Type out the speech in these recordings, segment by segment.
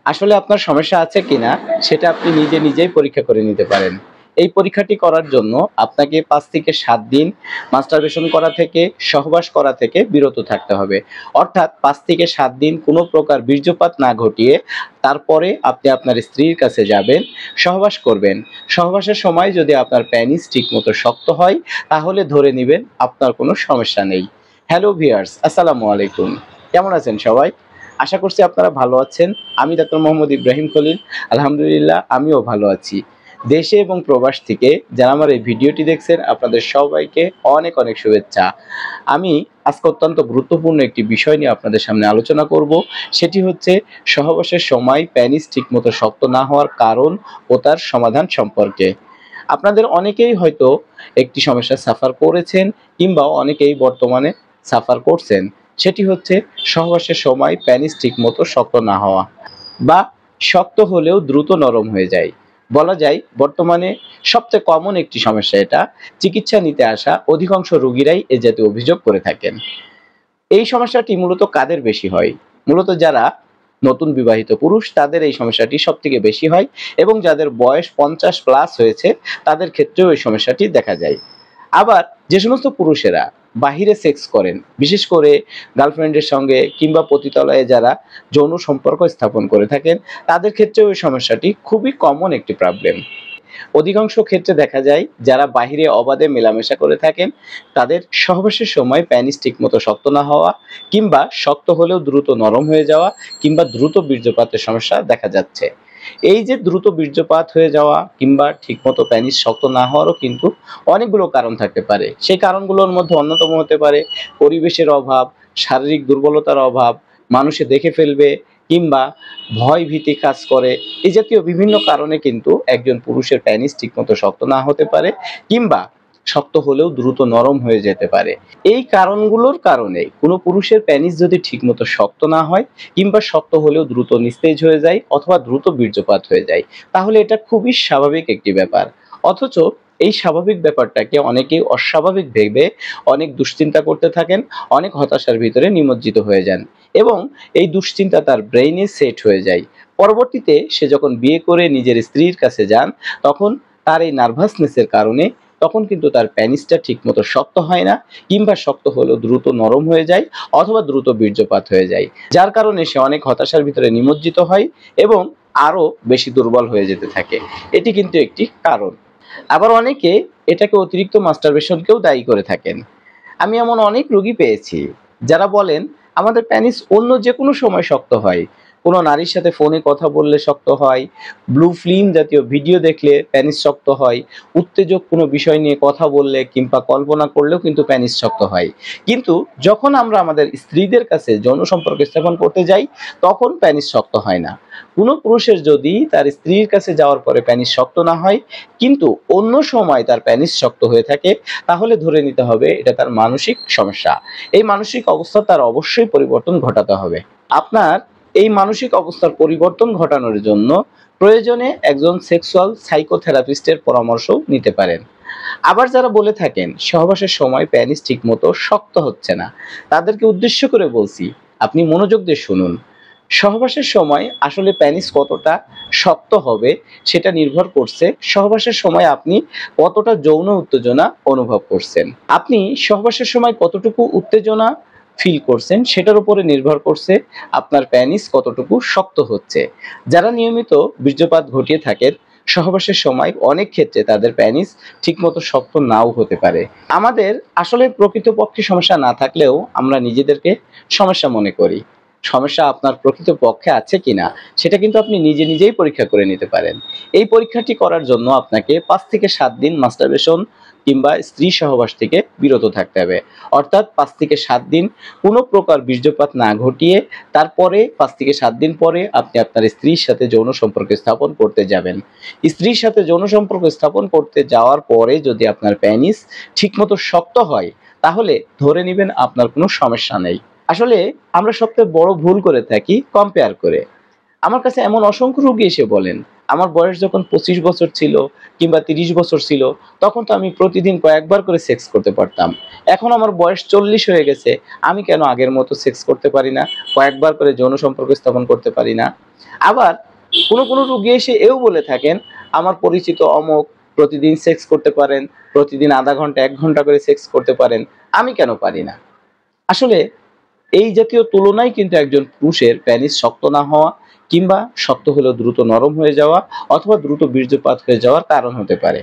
আসলে আপনার সমস্যা আছে কিনা সেটা আপনি নিজেই পরীক্ষা করে নিতে পারেন। এই পরীক্ষাটি করার জন্য আপনাকে ৫ থেকে ৭ দিন মাস্টারবেশন করা থেকে, সহবাস করা থেকে বিরত থাকতে হবে। অর্থাৎ ৫ থেকে ৭ দিন কোনো প্রকার বীর্যপাত না ঘটিয়ে তারপরে আপনি আপনার স্ত্রীর কাছে যাবেন, সহবাস করবেন। সহবাসের সময় যদি আপনার পেনিস ঠিকমতো শক্ত হয় তাহলে ধরে নিবেন আপনার কোনো সমস্যা নেই। হ্যালো ভিউয়ার্স, আসসালামু আলাইকুম। কেমন আছেন সবাই? আশা করছি আপনারা ভালো আছেন। আমি ডাক্তার মোহাম্মদ ইব্রাহিম খলিল। আলহামদুলিল্লাহ আমিও ভালো আছি। দেশে এবং প্রবাস থেকে যারা আমার এই ভিডিওটি দেখছেন আপনাদের সবাইকে অনেক শুভেচ্ছা। আমি আজকে অত্যন্ত গুরুত্বপূর্ণ একটি বিষয় নিয়ে আপনাদের সামনে আলোচনা করব। সেটি হচ্ছে সহবাসের সময় পেনিস ঠিকমতো শক্ত না হওয়ার কারণ ও তার সমাধান সম্পর্কে। আপনাদের অনেকেই হয়তো একটি সমস্যা সাফার করেছেন কিংবা অনেকেই বর্তমানে সাফার করছেন। সেটি হচ্ছে সহবাসের সময় পেনিস ঠিকমতো শক্ত না হওয়া বা শক্ত হলেও দ্রুত নরম হয়ে যায়। বলা যায় বর্তমানে সবচেয়ে কমন একটি সমস্যা এটা। চিকিৎসা নিতে আসা অধিকাংশ রোগীরাই এ জাতীয় অভিযোগ করে থাকেন। এই সমস্যাটি মূলত কাদের বেশি হয়? মূলত যারা নতুন বিবাহিত পুরুষ তাদের এই সমস্যাটি সবথেকে বেশি হয় এবং যাদের বয়স ৫০ প্লাস হয়েছে তাদের ক্ষেত্রেও এই সমস্যাটি দেখা যায়। আবার যে সমস্ত পুরুষেরা বাহিরে সেক্স করেন, বিশেষ করে গার্লফ্রেন্ডের সঙ্গে কিংবা পতিতালয়ে যারা যৌন সম্পর্ক স্থাপন করে থাকেন, তাদের ক্ষেত্রেও এই সমস্যাটি খুবই কমন একটি প্রবলেম। অধিকাংশ ক্ষেত্রে দেখা যায় যারা বাহিরে অবাধে মেলামেশা করে থাকেন তাদের সহবাসের সময় পেনিস ঠিকমতো শক্ত না হওয়া কিংবা শক্ত হলেও দ্রুত নরম হয়ে যাওয়া কিংবা দ্রুত বীর্যপাতের সমস্যা দেখা যাচ্ছে। এই যে দ্রুত বীর্যপাত হয়ে যাওয়া কিংবা ঠিকমতো পেনিস শক্ত না হওয়ারও কিন্তু অনেকগুলো কারণ থাকতে পারে। সেই কারণগুলোর মধ্যে অন্যতম হতে পারে পরিবেশের অভাব, শারীরিক দুর্বলতার অভাব, মানুষে দেখে ফেলবে কিংবা ভয় ভীতি কাজ করে। এই জাতীয় বিভিন্ন কারণে কিন্তু একজন পুরুষের পেনিস ঠিকমতো শক্ত না হতে পারে কিংবা শক্ত হলেও দ্রুত নরম হয়ে যেতে পারে। এই কারণগুলোর কারণে কোনো পুরুষের পেনিস যদি ঠিকমতো শক্ত না হয় কিংবা শক্ত হলেও দ্রুত নিস্তেজ হয়ে যায় অথবা দ্রুত বীর্যপাত হয়ে যায়, তাহলে এটা খুবই স্বাভাবিক একটি ব্যাপার। অথচ এই স্বাভাবিক ব্যাপারটাকে অনেকেই অস্বাভাবিক ভেবে অনেক দুশ্চিন্তা করতে থাকেন, অনেক হতাশার ভিতরে নিমজ্জিত হয়ে যান এবং এই দুশ্চিন্তা তার ব্রেইনে সেট হয়ে যায়। পরবর্তীতে সে যখন বিয়ে করে নিজের স্ত্রীর কাছে যান তখন তার এই নার্ভাসনেসের কারণে তখন কিন্তু তার পেনিসটা ঠিকমতো শক্ত হয় না কিংবা শক্ত হলেও দ্রুত নরম হয়ে যায় অথবা দ্রুত বীর্যপাত হয়ে যায়, যার কারণে সে অনেক হতাশার ভিতরে নিমজ্জিত হয় এবং আরো বেশি দুর্বল হয়ে যেতে থাকে। এটি কিন্তু একটি কারণ। আবার অনেকে এটাকে অতিরিক্ত মাস্টারবেশনকেও দায়ী করে থাকেন। আমি এমন অনেক রোগী পেয়েছি যারা বলেন আমাদের পেনিস অন্য যে কোনো সময় শক্ত হয়, কোনো নারীর সাথে ফোনে কথা বললে শক্ত হয়, ব্লু ফিল্ম জাতীয় ভিডিও দেখলে পেনিস শক্ত হয়, উত্তেজক কোনো বিষয় নিয়ে কথা বললে কিংবা কল্পনা করলেও কিন্তু পেনিস শক্ত হয়। কিন্তু যখন আমরা আমাদের স্ত্রীদের কাছে যৌন সম্পর্ক স্থাপন করতে যাই তখন পেনিস শক্ত হয় না। কোনো পুরুষের যদি তার স্ত্রীর কাছে যাওয়ার পরে পেনিস শক্ত না হয় কিন্তু অন্য সময় তার পেনিস শক্ত হয়ে থাকে, তাহলে ধরে নিতে হবে এটা তার মানসিক সমস্যা। এই মানসিক অবস্থা তার অবশ্যই পরিবর্তন ঘটাতে হবে। আপনার এই মানসিক অবস্থার পরিবর্তন ঘটানোর জন্য প্রয়োজনে একজন সেক্সুয়াল সাইকোথেরাপিস্টের পরামর্শ নিতে পারেন। আবার যারা বলে থাকেন সহবাসের সময় পেনিস ঠিকমতো শক্ত হচ্ছে না, তাদেরকে উদ্দেশ্য করে বলছি আপনি মনোযোগ দিয়ে শুনুন। সহবাসের সময় আসলে পেনিস কতটা শক্ত হবে সেটা নির্ভর করছে সহবাসের সময় আপনি কতটা যৌন উত্তেজনা অনুভব করছেন। আপনি সহবাসের সময় কতটুকু উত্তেজনা ফিল করছেন সেটার উপরে নির্ভর করছে আপনার পেনিস কতটুকু শক্ত হচ্ছে। যারা নিয়মিত বীর্যপাত ঘটিয়ে থাকেন সহবাসের সময় অনেক ক্ষেত্রে তাদের পেনিস ঠিকমতো শক্ত নাও হতে পারে। আমাদের আসলে প্রকৃতপক্ষে সমস্যা না থাকলেও আমরা নিজেদেরকে সমস্যা মনে করি। সমস্যা আপনার প্রকৃতপক্ষে আছে কিনা সেটা কিন্তু আপনি নিজেই পরীক্ষা করে নিতে পারেন। এই পরীক্ষাটি করার জন্য আপনাকে ৫ থেকে ৭ দিন মাস্টারবেশন কিংবা স্ত্রী সহবাস থেকে বিরত থাকতে হবে। অর্থাৎ ৫ থেকে ৭ দিন কোনো প্রকার বীর্যপাত না ঘটিয়ে তারপরে ৫ থেকে ৭ দিন পরে আপনি আপনার স্ত্রীর সাথে যৌন সম্পর্ক স্থাপন করতে যাবেন। স্ত্রীর সাথে যৌন সম্পর্ক স্থাপন করতে যাওয়ার পরে যদি আপনার পেনিস ঠিকমতো শক্ত হয় তাহলে ধরে নিবেন আপনার কোনো সমস্যা নেই। আসলে আমরা সবচেয়ে বড় ভুল করে থাকি কম্পেয়ার করে। আমার কাছে এমন অসংখ্য রোগী এসে বলেন, আমার বয়স যখন 25 বছর ছিল কিংবা 30 বছর ছিল, তখন তো আমি প্রতিদিন কয়েকবার করে সেক্স করতে পারতাম। এখন আমার বয়স 40 হয়ে গেছে, আমি কেন আগের মতো সেক্স করতে পারি না? কয়েকবার করে যৌন সম্পর্ক স্থাপন করতে পারি না? আবার কোনো রোগী এসে এও বলে থাকেন, আমার পরিচিত অমুক প্রতিদিন সেক্স করতে পারেন, প্রতিদিন আধা ঘন্টা 1 ঘন্টা করে সেক্স করতে পারেন, আমি কেন পারি না? আসলে এই জাতীয় তুলনায় কিন্তু একজন পুরুষের পেনিস শক্ত না হওয়া কিংবা শক্ত হলেও দ্রুত নরম হয়ে যাওয়া অথবা দ্রুত বীর্যপাত হয়ে যাওয়ার কারণ হতে পারে।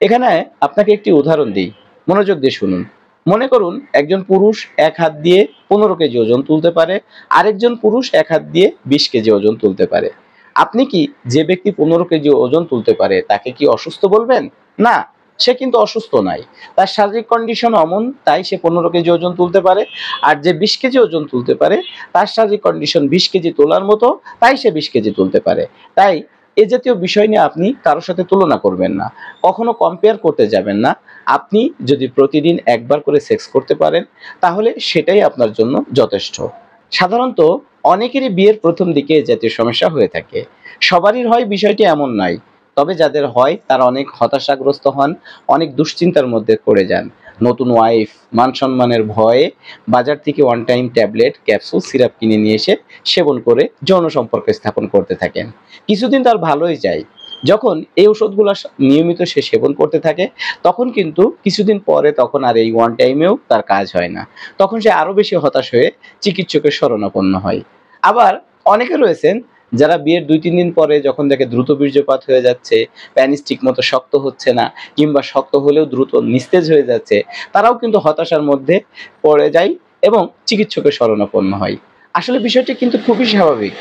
এখানে আপনাকে একটি উদাহরণ দিই, মনোযোগ দিয়ে শুনুন। মনে করুন একজন পুরুষ এক হাত দিয়ে 15 কেজি ওজন তুলতে পারে, আরেকজন পুরুষ এক হাত দিয়ে 20 কেজি ওজন তুলতে পারে। আপনি কি যে ব্যক্তি 15 কেজি ওজন তুলতে পারে তাকে কি অসুস্থ বলবেন? না, সে কিন্তু অসুস্থ নয়। তার শারীরিক কন্ডিশন অমন, তাই সে 15 কেজি ওজন তুলতে পারে। আর যে 20 কেজি ওজন তুলতে পারে তার শারীরিক কন্ডিশন 20 কেজি তোলার মতো, তাই সে 20 কেজি তুলতে পারে। তাই এ জাতীয় বিষয় নিয়ে আপনি কারোর সাথে তুলনা করবেন না, কখনো কম্পেয়ার করতে যাবেন না। আপনি যদি প্রতিদিন একবার করে সেক্স করতে পারেন তাহলে সেটাই আপনার জন্য যথেষ্ট। সাধারণত অনেকেরই বিয়ের প্রথম দিকে এ জাতীয় সমস্যা হয়ে থাকে। সবারই হয় বিষয়টি এমন নয়, তবে যাদের হয় তারা অনেক হতাশাগ্রস্ত হন, অনেক দুশ্চিন্তার মধ্যে পড়ে যান। নতুন ওয়াইফ, মান সম্মানের ভয়ে বাজার থেকে one time tablet, capsule, syrup কিনে নিয়ে এসে সেবন করে যৌন সম্পর্ক স্থাপন করতে থাকেন। কিছুদিন তার ভালোই যায়। যখন এই ওষুধগুলো নিয়মিত সে সেবন করতে থাকে তখন কিন্তু কিছুদিন পরে তখন আর এই ওয়ান টাইমেও তার কাজ হয় না। তখন সে আরো বেশি হতাশ হয়ে চিকিৎসকের শরণাপন্ন হয়। আবার অনেকে রয়েছেন যারা বিয়ের 2-3 দিন পরে যখন দেখে দ্রুত বীর্যপাত হয়ে যাচ্ছে, প্যানিস ঠিকমতো শক্ত হচ্ছে না কিংবা শক্ত হলেও দ্রুত নিস্তেজ হয়ে যাচ্ছে, তারাও কিন্তু হতাশার মধ্যে পড়ে যায় এবং চিকিৎসকের শরণাপন্ন হয়। আসলে বিষয়টি কিন্তু খুবই স্বাভাবিক।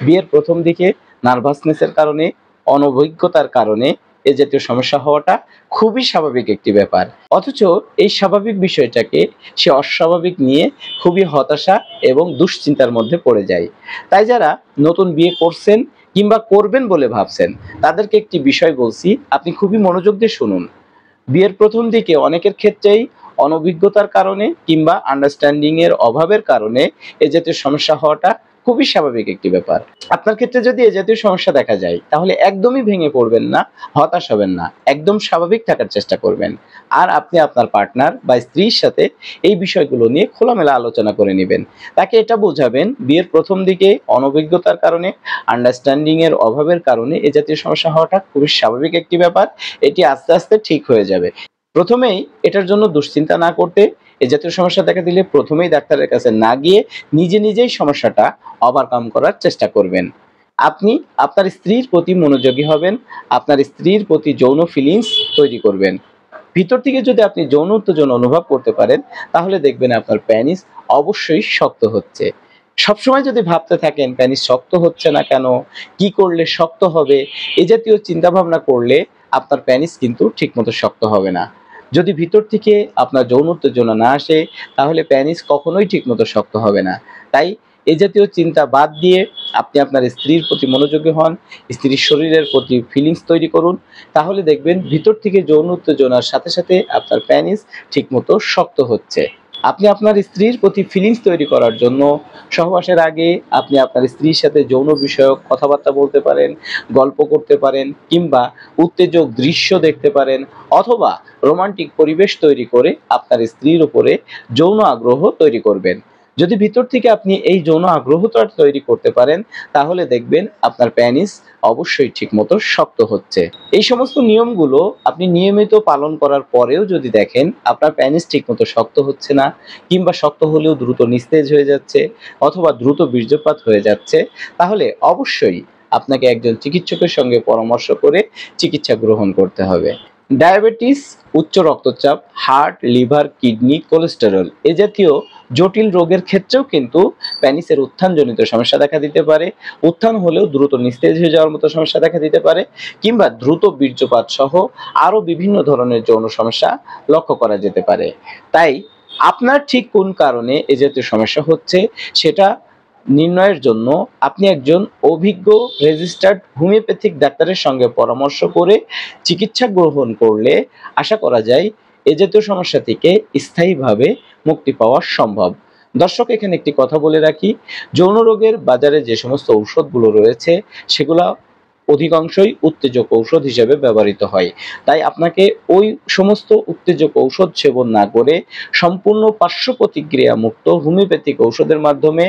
বিয়ের প্রথম দিকে নার্ভাসনেসের কারণে, অনভিজ্ঞতার কারণে এ জাতীয় সমস্যা হওয়াটা খুবই স্বাভাবিক একটি ব্যাপার। অথচ এই স্বাভাবিক বিষয়টাকে সে অস্বাভাবিক নিয়ে খুবই হতাশা এবং দুশ্চিন্তার মধ্যে পড়ে যায়। তাই যারা নতুন বিয়ে করছেন কিংবা করবেন বলে ভাবছেন, তাদেরকে একটি বিষয় বলছি, আপনি খুবই মনোযোগ দিয়ে শুনুন। বিয়ের প্রথম দিকে অনেকের ক্ষেত্রেই অনভিজ্ঞতার কারণে কিংবা আন্ডারস্ট্যান্ডিং এর অভাবের কারণে এ জাতীয় সমস্যা হওয়াটা খুবই স্বাভাবিক একটি ব্যাপার। আপনার ক্ষেত্রে যদি এ জাতীয় সমস্যা দেখা যায় তাহলে একদমই ভেঙে পড়বেন না, হতাশ হবেন না, একদম স্বাভাবিক থাকার চেষ্টা করবেন। আর আপনি আপনার পার্টনার বা স্ত্রীর সাথে এই বিষয়গুলো নিয়ে খোলামেলা আলোচনা করে নেবেন। তাকে এটা বোঝাবেন বিয়ের প্রথম দিকে অনভিজ্ঞতার কারণে, আন্ডারস্ট্যান্ডিং এর অভাবের কারণে এ জাতীয় সমস্যা হওয়াটা খুবই স্বাভাবিক একটি ব্যাপার। এটি আস্তে আস্তে ঠিক হয়ে যাবে। প্রথমেই এটার জন্য দুশ্চিন্তা না করতে, এ জাতীয় সমস্যা দেখা দিলে প্রথমেই ডাক্তারের কাছে না গিয়ে নিজেই সমস্যাটা ওভারকাম করার চেষ্টা করবেন। আপনি আপনার স্ত্রীর প্রতি মনোযোগী হবেন, আপনার স্ত্রীর প্রতি যৌন ফিলিংস তৈরি করবেন। ভিতর থেকে যদি আপনি যৌন উত্তেজনা অনুভব করতে পারেন তাহলে দেখবেন আপনার পেনিস অবশ্যই শক্ত হচ্ছে। সবসময় যদি ভাবতে থাকেন পেনিস শক্ত হচ্ছে না কেন, কি করলে শক্ত হবে, এ জাতীয় চিন্তাভাবনা করলে আপনার পেনিস কিন্তু ঠিকমতো শক্ত হবে না। যদি ভিতর থেকে আপনার যৌন উত্তেজনা না আসে তাহলে পেনিস কখনোই ঠিকমতো শক্ত হবে না। তাই এ জাতীয় চিন্তা বাদ দিয়ে আপনি আপনার স্ত্রীর প্রতি মনোযোগী হন, স্ত্রীর শরীরের প্রতি ফিলিংস তৈরি করুন। তাহলে দেখবেন ভিতর থেকে যৌন উত্তেজনার সাথে সাথে আপনার পেনিস ঠিকমতো শক্ত হচ্ছে। আপনি আপনার স্ত্রীর প্রতি ফিলিংস তৈরি করার জন্য সহবাসের আগে আপনি আপনার স্ত্রীর সাথে যৌন বিষয়ক কথাবার্তা বলতে পারেন, গল্প করতে পারেন কিংবা উত্তেজক দৃশ্য দেখতে পারেন অথবা রোমান্টিক পরিবেশ তৈরি করে আপনার স্ত্রীর উপরে যৌন আগ্রহ তৈরি করবেন। যদি ভিতর থেকে আপনি এই যৌন আগ্রহটা তৈরি করতে পারেন তাহলে দেখবেন আপনার পেনিস অবশ্যই ঠিকমতো শক্ত হচ্ছে। এই সমস্ত নিয়মগুলো আপনি নিয়মিত পালন করার পরেও যদি দেখেন আপনার পেনিস ঠিকমতো শক্ত হচ্ছে না কিংবা শক্ত হলেও দ্রুত নিস্তেজ হয়ে যাচ্ছে অথবা দ্রুত বীর্যপাত হয়ে যাচ্ছে, তাহলে অবশ্যই আপনাকে একজন চিকিৎসকের সঙ্গে পরামর্শ করে চিকিৎসা গ্রহণ করতে হবে। ডায়াবেটিস, উচ্চ রক্তচাপ, হার্ট, লিভার, কিডনি, কোলেস্টেরল এ জাতীয় জটিল রোগের ক্ষেত্রেও কিন্তু পেনিসের উত্থানজনিত সমস্যা দেখা দিতে পারে। উত্থান হলেও দ্রুত নিস্তেজ হয়ে যাওয়ার মতো সমস্যা দেখা দিতে পারে কিংবা দ্রুত বীর্যপাত সহ আরো বিভিন্ন ধরনের যৌন সমস্যা লক্ষ্য করা যেতে পারে। তাই আপনার ঠিক কোন কারণে এ জাতীয় সমস্যা হচ্ছে সেটা নির্ণয়ের জন্য আপনি একজন অভিজ্ঞ রেজিস্টার্ড হোমিওপ্যাথিক ডাক্তারের সঙ্গে পরামর্শ করে চিকিৎসা গ্রহণ করলে আশা করা যায় এ জাতীয় সমস্যা থেকে স্থায়ীভাবে মুক্তি পাওয়া সম্ভব। দর্শক, এখানে একটি কথা বলে রাখি, যৌন রোগের বাজারে যে সমস্ত ঔষধগুলো রয়েছে সেগুলা অধিকাংশই উত্তেজক ঔষধ হিসেবে ব্যবহৃত হয়। তাই আপনাকে ওই সমস্ত উত্তেজক ঔষধ সেবন না করে সম্পূর্ণ পার্শ্ব প্রতিক্রিয়া মুক্ত হোমিওপ্যাথিক ঔষধের মাধ্যমে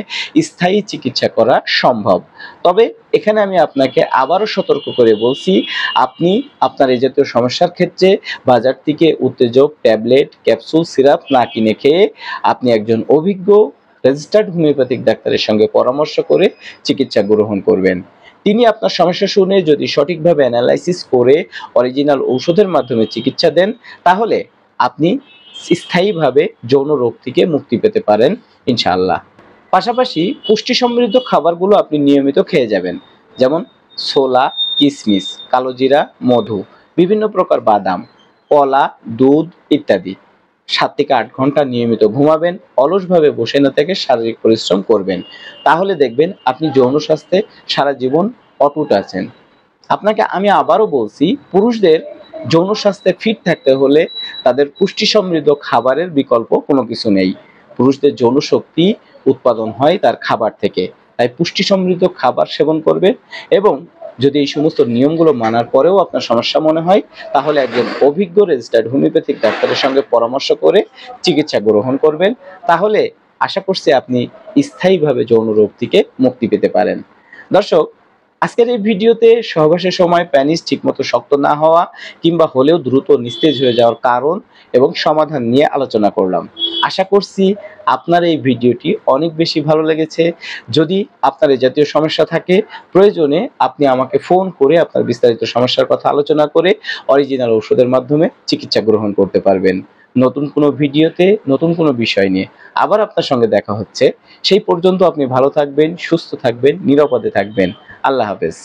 স্থায়ী চিকিৎসা করা সম্ভব। তবে এখানে আমি আপনাকে আবারও সতর্ক করে বলছি, আপনি আপনার এই জাতীয় সমস্যার ক্ষেত্রে বাজার থেকে উত্তেজক ট্যাবলেট, ক্যাপসুল, সিরাপ না কিনে খেয়ে আপনি একজন অভিজ্ঞ রেজিস্টার্ড হোমিওপ্যাথিক ডাক্তারের সঙ্গে পরামর্শ করে চিকিৎসা গ্রহণ করবেন। তিনি আপনার সমস্যা শুনে যদি সঠিকভাবে অ্যানালাইসিস করে অরিজিনাল ঔষধের মাধ্যমে চিকিৎসা দেন, তাহলে আপনি স্থায়ীভাবে যৌন রোগ থেকে মুক্তি পেতে পারেন ইনশাআল্লাহ। পাশাপাশি পুষ্টি সমৃদ্ধ খাবারগুলো আপনি নিয়মিত খেয়ে যাবেন, যেমন ছোলা, কিশমিশ, কালোজিরা, মধু, বিভিন্ন প্রকার বাদাম, কলা, দুধ ইত্যাদি। 7 থেকে 8 ঘন্টা নিয়মিত ঘুমাবেন, অলসভাবে বসে না থেকে শারীরিক পরিশ্রম করবেন। তাহলে দেখবেন আপনি যৌন স্বাস্থ্যে সারা জীবন অটুট আছেন। আপনাকে আমি আবারও বলছি, পুরুষদের যৌন স্বাস্থ্যে ফিট থাকতে হলে তাদের পুষ্টি সমৃদ্ধ খাবারের বিকল্প কোনো কিছু নেই। পুরুষদের যৌন শক্তি উৎপাদন হয় তার খাবার থেকে। তাই পুষ্টি সমৃদ্ধ খাবার সেবন করবেন, এবং যদি এই সমস্ত নিয়মগুলো মানার পরেও আপনার সমস্যা মনে হয়, তাহলে একজন অভিজ্ঞ রেজিস্টার্ড হোমিওপ্যাথিক ডাক্তারের সঙ্গে পরামর্শ করে চিকিৎসা গ্রহণ করবেন। তাহলে আশা করছি আপনি স্থায়ীভাবে যৌন রোগ থেকে মুক্তি পেতে পারেন। দর্শক, আজকের এই ভিডিওতে সহবাসের সময় পেনিস ঠিকমতো শক্ত না হওয়া কিংবা হলেও দ্রুত নিস্তেজ হয়ে যাওয়ার কারণ এবং সমাধান নিয়ে আলোচনা করলাম। আশা করছি আপনার এই ভিডিওটি অনেক বেশি ভালো লেগেছে। যদি আপনার এই জাতীয় সমস্যা থাকে, প্রয়োজনে আপনি আমাকে ফোন করে আপনার বিস্তারিত সমস্যার কথা আলোচনা করে অরিজিনাল ঔষধের মাধ্যমে চিকিৎসা গ্রহণ করতে পারবেন। নতুন কোনো ভিডিওতে নতুন কোনো বিষয় নিয়ে আবার আপনার সঙ্গে দেখা হচ্ছে। সেই পর্যন্ত আপনি ভালো থাকবেন, সুস্থ থাকবেন, নিরাপদে থাকবেন। আল্লাহ হাফেজ।